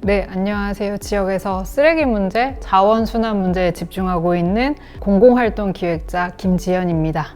네, 안녕하세요. 지역에서 쓰레기 문제, 자원순환 문제에 집중하고 있는 공공활동 기획자 김지연입니다.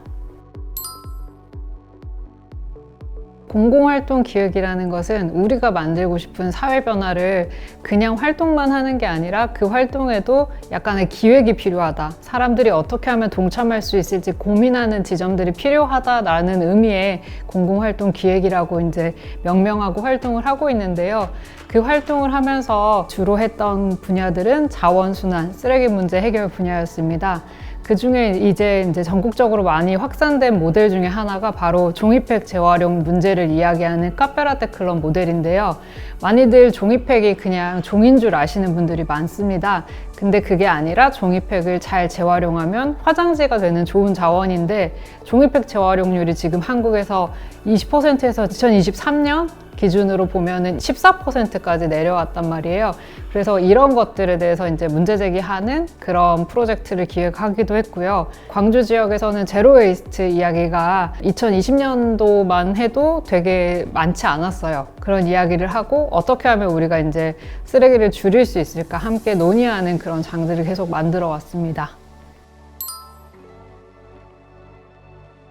공공활동 기획이라는 것은 우리가 만들고 싶은 사회 변화를 그냥 활동만 하는 게 아니라 그 활동에도 약간의 기획이 필요하다. 사람들이 어떻게 하면 동참할 수 있을지 고민하는 지점들이 필요하다라는 의미의 공공활동 기획이라고 이제 명명하고 활동을 하고 있는데요. 그 활동을 하면서 주로 했던 분야들은 자원순환, 쓰레기 문제 해결 분야였습니다. 그 중에 이제 전국적으로 많이 확산된 모델 중에 하나가 바로 종이팩 재활용 문제를 이야기하는 카페라떼 클럽 모델인데요. 많이들 종이팩이 그냥 종인 줄 아시는 분들이 많습니다. 근데 그게 아니라 종이팩을 잘 재활용하면 화장지가 되는 좋은 자원인데, 종이팩 재활용률이 지금 한국에서 20%에서 2023년 기준으로 보면은 14%까지 내려왔단 말이에요. 그래서 이런 것들에 대해서 이제 문제 제기하는 그런 프로젝트를 기획하기도 했고요. 광주 지역에서는 제로 웨이스트 이야기가 2020년도만 해도 되게 많지 않았어요. 그런 이야기를 하고 어떻게 하면 우리가 이제 쓰레기를 줄일 수 있을까 함께 논의하는 그런 장들을 계속 만들어 왔습니다.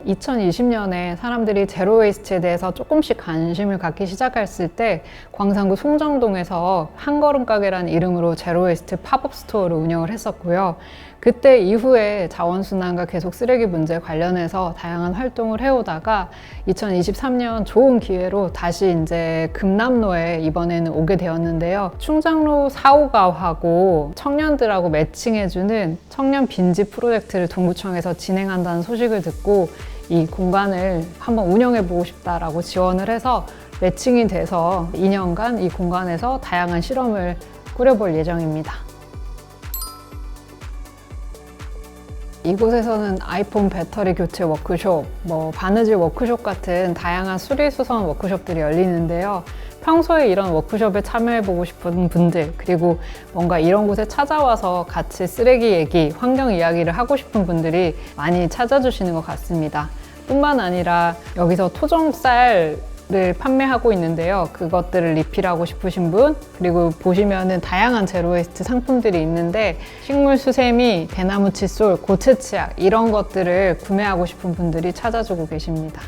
2020년에 사람들이 제로 웨이스트에 대해서 조금씩 관심을 갖기 시작했을 때 광산구 송정동에서 한걸음 가게라는 이름으로 제로 웨이스트 팝업 스토어를 운영을 했었고요. 그때 이후에 자원순환과 계속 쓰레기 문제 관련해서 다양한 활동을 해오다가 2023년 좋은 기회로 다시 이제 금남로에 이번에는 오게 되었는데요. 충장로 4호가하고 청년들하고 매칭해주는 청년 빈집 프로젝트를 동구청에서 진행한다는 소식을 듣고 이 공간을 한번 운영해보고 싶다라고 지원을 해서 매칭이 돼서 2년간 이 공간에서 다양한 실험을 꾸려볼 예정입니다. 이곳에서는 아이폰 배터리 교체 워크숍, 바느질 워크숍 같은 다양한 수리수선 워크숍들이 열리는데요. 평소에 이런 워크숍에 참여해보고 싶은 분들, 그리고 뭔가 이런 곳에 찾아와서 같이 쓰레기 얘기, 환경 이야기를 하고 싶은 분들이 많이 찾아주시는 것 같습니다. 뿐만 아니라 여기서 토종쌀 를 판매하고 있는데요. 그것들을 리필하고 싶으신 분, 그리고 보시면은 다양한 제로웨이스트 상품들이 있는데 식물 수세미, 대나무 칫솔, 고체 치약 이런 것들을 구매하고 싶은 분들이 찾아주고 계십니다.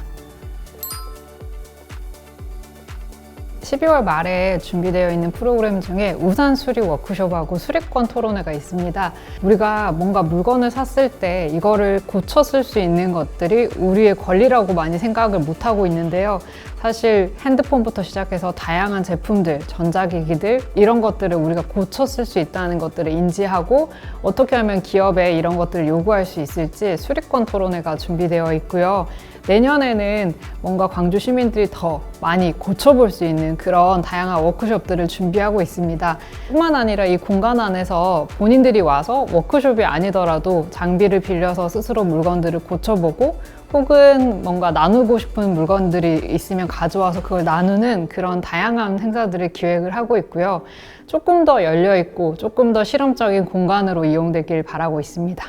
12월 말에 준비되어 있는 프로그램 중에 우산 수리 워크숍하고 수리권 토론회가 있습니다. 우리가 뭔가 물건을 샀을 때 이거를 고쳐 쓸 수 있는 것들이 우리의 권리라고 많이 생각을 못하고 있는데요. 사실 핸드폰부터 시작해서 다양한 제품들, 전자기기들 이런 것들을 우리가 고쳐 쓸 수 있다는 것들을 인지하고 어떻게 하면 기업에 이런 것들을 요구할 수 있을지 수리권 토론회가 준비되어 있고요. 내년에는 뭔가 광주 시민들이 더 많이 고쳐볼 수 있는 그런 다양한 워크숍들을 준비하고 있습니다. 뿐만 아니라 이 공간 안에서 본인들이 와서 워크숍이 아니더라도 장비를 빌려서 스스로 물건들을 고쳐보고 혹은 뭔가 나누고 싶은 물건들이 있으면 가져와서 그걸 나누는 그런 다양한 행사들을 기획을 하고 있고요. 조금 더 열려있고 조금 더 실험적인 공간으로 이용되길 바라고 있습니다.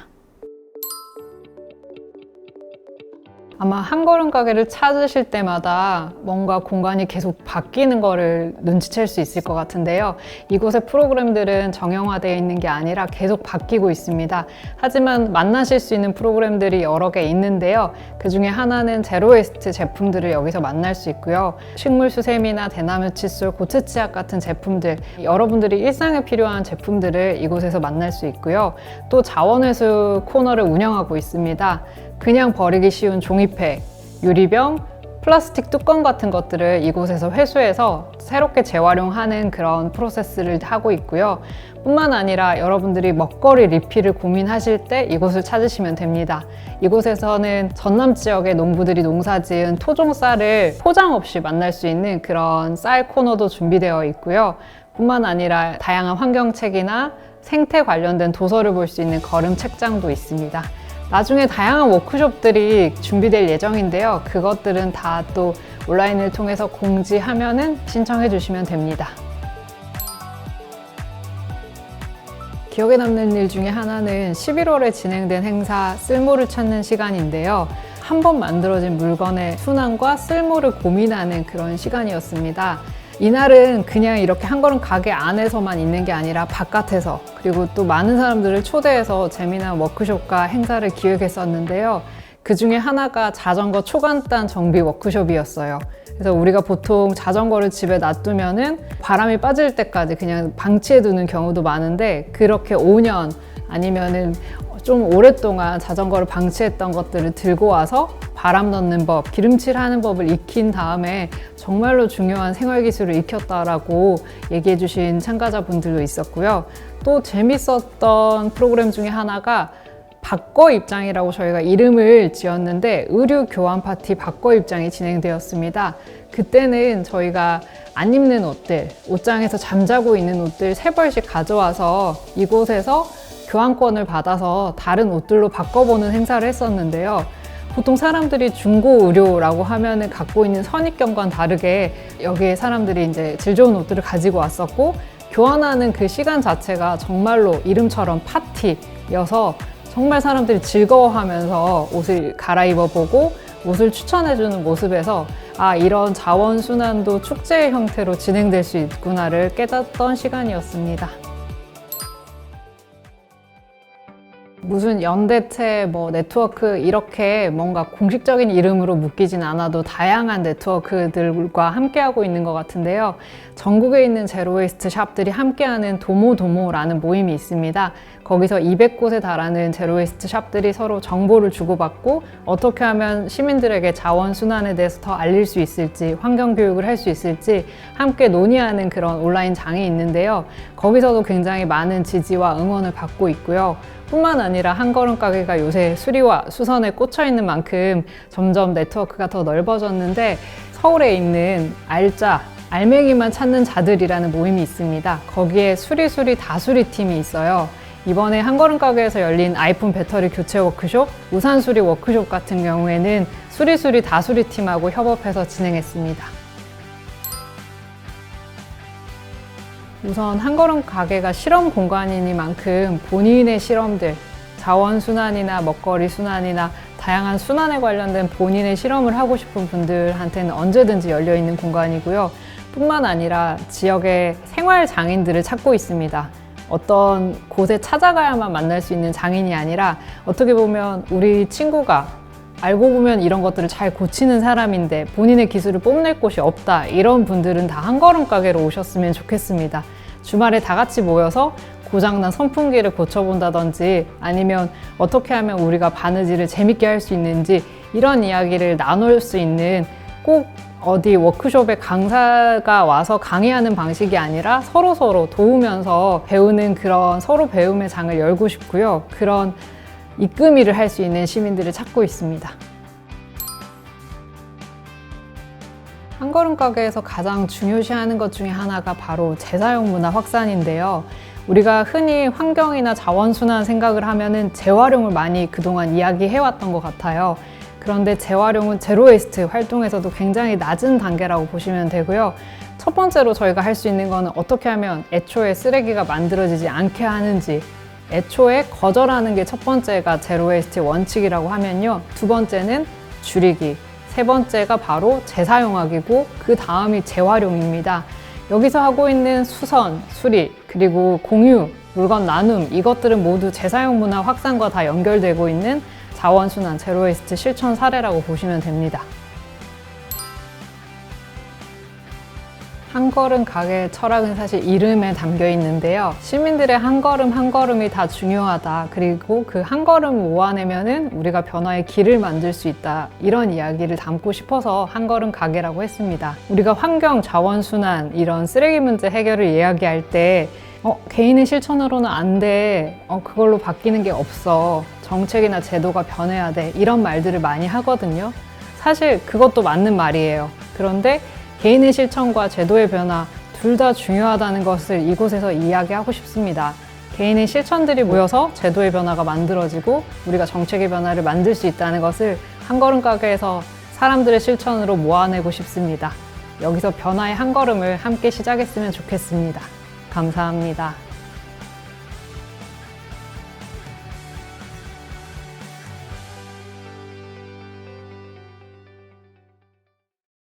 아마 한걸음 가게를 찾으실 때마다 뭔가 공간이 계속 바뀌는 거를 눈치챌 수 있을 것 같은데요. 이곳의 프로그램들은 정형화되어 있는 게 아니라 계속 바뀌고 있습니다. 하지만 만나실 수 있는 프로그램들이 여러 개 있는데요. 그 중에 하나는 제로웨이스트 제품들을 여기서 만날 수 있고요. 식물 수세미나 대나무 칫솔, 고체 치약 같은 제품들, 여러분들이 일상에 필요한 제품들을 이곳에서 만날 수 있고요. 또 자원회수 코너를 운영하고 있습니다. 그냥 버리기 쉬운 종이팩, 유리병, 플라스틱 뚜껑 같은 것들을 이곳에서 회수해서 새롭게 재활용하는 그런 프로세스를 하고 있고요. 뿐만 아니라 여러분들이 먹거리 리필을 고민하실 때 이곳을 찾으시면 됩니다. 이곳에서는 전남 지역의 농부들이 농사지은 토종 쌀을 포장 없이 만날 수 있는 그런 쌀 코너도 준비되어 있고요. 뿐만 아니라 다양한 환경책이나 생태 관련된 도서를 볼 수 있는 걸음 책장도 있습니다. 나중에 다양한 워크숍들이 준비될 예정인데요. 그것들은 다 또 온라인을 통해서 공지하면은 신청해 주시면 됩니다. 기억에 남는 일 중에 하나는 11월에 진행된 행사 쓸모를 찾는 시간인데요. 한 번 만들어진 물건의 순환과 쓸모를 고민하는 그런 시간이었습니다. 이날은 그냥 이렇게 한 걸음 가게 안에서만 있는 게 아니라 바깥에서, 그리고 또 많은 사람들을 초대해서 재미난 워크숍과 행사를 기획했었는데요. 그 중에 하나가 자전거 초간단 정비 워크숍이었어요. 그래서 우리가 보통 자전거를 집에 놔두면은 바람이 빠질 때까지 그냥 방치해 두는 경우도 많은데, 그렇게 5년 아니면은 좀 오랫동안 자전거를 방치했던 것들을 들고 와서 바람 넣는 법, 기름칠하는 법을 익힌 다음에 정말로 중요한 생활 기술을 익혔다라고 얘기해 주신 참가자분들도 있었고요. 또 재밌었던 프로그램 중에 하나가 바꿔 입장이라고 저희가 이름을 지었는데, 의류 교환 파티 바꿔 입장이 진행되었습니다. 그때는 저희가 안 입는 옷들, 옷장에서 잠자고 있는 옷들 3벌씩 가져와서 이곳에서 교환권을 받아서 다른 옷들로 바꿔보는 행사를 했었는데요. 보통 사람들이 중고 의료라고 하면은 갖고 있는 선입견과는 다르게 여기에 사람들이 이제 질 좋은 옷들을 가지고 왔었고, 교환하는 그 시간 자체가 정말로 이름처럼 파티여서 정말 사람들이 즐거워하면서 옷을 갈아입어보고 옷을 추천해주는 모습에서 이런 자원순환도 축제의 형태로 진행될 수 있구나를 깨닫던 시간이었습니다. 무슨 연대체, 네트워크 이렇게 뭔가 공식적인 이름으로 묶이진 않아도 다양한 네트워크들과 함께하고 있는 것 같은데요. 전국에 있는 제로웨이스트 샵들이 함께하는 도모도모라는 모임이 있습니다. 거기서 200곳에 달하는 제로웨이스트 샵들이 서로 정보를 주고받고 어떻게 하면 시민들에게 자원순환에 대해서 더 알릴 수 있을지, 환경교육을 할 수 있을지 함께 논의하는 그런 온라인 장이 있는데요. 거기서도 굉장히 많은 지지와 응원을 받고 있고요. 뿐만 아니라 한걸음 가게가 요새 수리와 수선에 꽂혀 있는 만큼 점점 네트워크가 더 넓어졌는데, 서울에 있는 알맹이만 찾는 자들이라는 모임이 있습니다. 거기에 수리 다수리 팀이 있어요. 이번에 한걸음 가게에서 열린 아이폰 배터리 교체 워크숍, 우산 수리 워크숍 같은 경우에는 수리 다수리 팀하고 협업해서 진행했습니다. 우선 한걸음 가게가 실험 공간이니만큼 본인의 실험들, 자원순환이나 먹거리 순환이나 다양한 순환에 관련된 본인의 실험을 하고 싶은 분들한테는 언제든지 열려있는 공간이고요. 뿐만 아니라 지역의 생활 장인들을 찾고 있습니다. 어떤 곳에 찾아가야만 만날 수 있는 장인이 아니라, 어떻게 보면 우리 친구가 알고 보면 이런 것들을 잘 고치는 사람인데 본인의 기술을 뽐낼 곳이 없다, 이런 분들은 다 한걸음 가게로 오셨으면 좋겠습니다. 주말에 다 같이 모여서 고장난 선풍기를 고쳐본다든지, 아니면 어떻게 하면 우리가 바느질을 재밌게 할 수 있는지, 이런 이야기를 나눌 수 있는, 꼭 어디 워크숍에 강사가 와서 강의하는 방식이 아니라 서로 도우면서 배우는 그런 서로 배움의 장을 열고 싶고요. 그런 입금일을 할 수 있는 시민들을 찾고 있습니다. 한걸음 가게에서 가장 중요시하는 것 중에 하나가 바로 재사용 문화 확산인데요. 우리가 흔히 환경이나 자원순환 생각을 하면은 재활용을 많이 그동안 이야기해왔던 것 같아요. 그런데 재활용은 제로웨이스트 활동에서도 굉장히 낮은 단계라고 보시면 되고요. 첫 번째로 저희가 할 수 있는 거는 어떻게 하면 애초에 쓰레기가 만들어지지 않게 하는지, 애초에 거절하는 게 첫 번째가 제로웨이스트의 원칙이라고 하면요. 두 번째는 줄이기, 세 번째가 바로 재사용하기고, 그 다음이 재활용입니다. 여기서 하고 있는 수선, 수리, 그리고 공유, 물건 나눔, 이것들은 모두 재사용 문화 확산과 다 연결되고 있는 자원순환, 제로웨이스트 실천 사례라고 보시면 됩니다. 한걸음 가게의 철학은 사실 이름에 담겨 있는데요. 시민들의 한 걸음이 다 중요하다. 그리고 그 한 걸음 모아내면은 우리가 변화의 길을 만들 수 있다. 이런 이야기를 담고 싶어서 한걸음 가게라고 했습니다. 우리가 환경, 자원순환, 이런 쓰레기 문제 해결을 이야기할 때 개인의 실천으로는 안 돼. 그걸로 바뀌는 게 없어. 정책이나 제도가 변해야 돼. 이런 말들을 많이 하거든요. 사실 그것도 맞는 말이에요. 그런데 개인의 실천과 제도의 변화 둘 다 중요하다는 것을 이곳에서 이야기하고 싶습니다. 개인의 실천들이 모여서 제도의 변화가 만들어지고 우리가 정책의 변화를 만들 수 있다는 것을 한걸음 가게에서 사람들의 실천으로 모아내고 싶습니다. 여기서 변화의 한 걸음을 함께 시작했으면 좋겠습니다. 감사합니다.